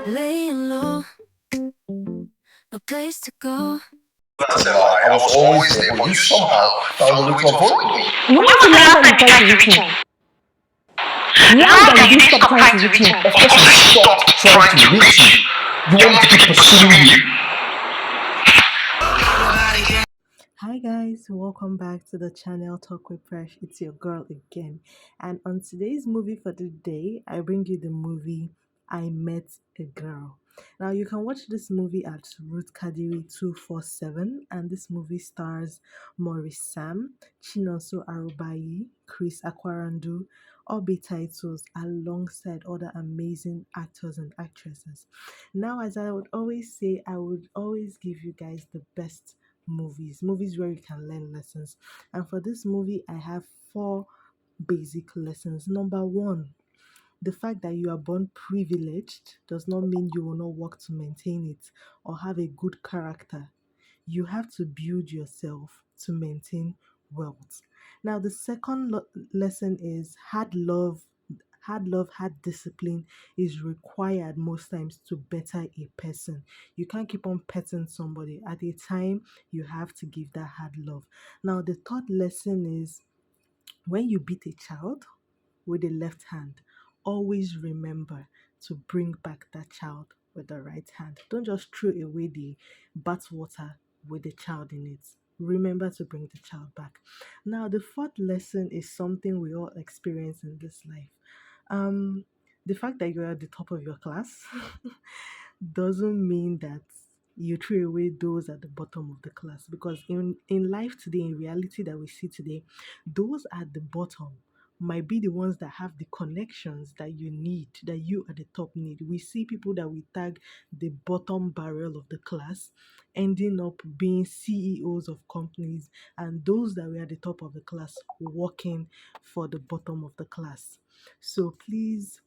Laying low, no place to go. That's a lie. I was always there, but you somehow found a way to avoid me. When was the last time you tried to reach me? Now that you did stop trying to reach me. Of course, I stopped trying to reach you. You want me to keep pursuing you? Hi guys, welcome back to the channel Talk with Fresh. It's your girl again, and on today's movie for the day I bring you the movie I Met a Girl. Now you can watch this movie at Ruth Kadiri 247, and this movie stars Maurice, Chinonso Arubayi, Chris Akwarandu, Oby Titus, alongside other amazing actors and actresses. Now, as I would always say, I would always give you guys the best movies where you can learn lessons. And for this movie, I have four basic lessons. Number one, the fact that you are born privileged does not mean you will not work to maintain it or have a good character. You have to build yourself to maintain wealth. Now, the second lesson is hard discipline is required most times to better a person. You can't keep on petting somebody. At a time, you have to give that hard love. Now, the third lesson is when you beat a child with the left hand, always remember to bring back that child with the right hand. Don't just throw away the bath water with the child in it. Remember to bring the child back. Now, the fourth lesson is something we all experience in this life. Um, the fact that you're at the top of your class doesn't mean that you throw away those at the bottom of the class, because in life today, in reality that we see today, those at the bottom might be the ones that have the connections that you need, that you at the top need. We see people that we tag the bottom barrel of the class ending up being CEOs of companies, and those that were at the top of the class working for the bottom of the class. So please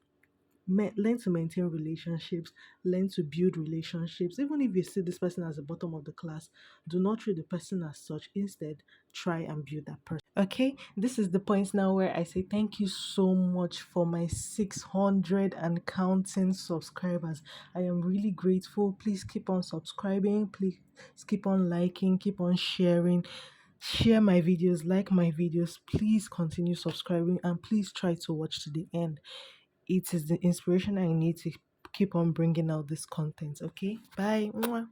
learn to maintain relationships, learn to build relationships. Even if you see this person as the bottom of the class, do not treat the person as such. Instead, try and build that person. Okay, this is the point now where I say thank you so much for my 600 and counting subscribers. I am really grateful. Please keep on subscribing, please keep on liking, keep on sharing. Share my videos, like my videos, please continue subscribing, and please try to watch to the end. It is the inspiration I need to keep on bringing out this content. Okay, bye. Mwah.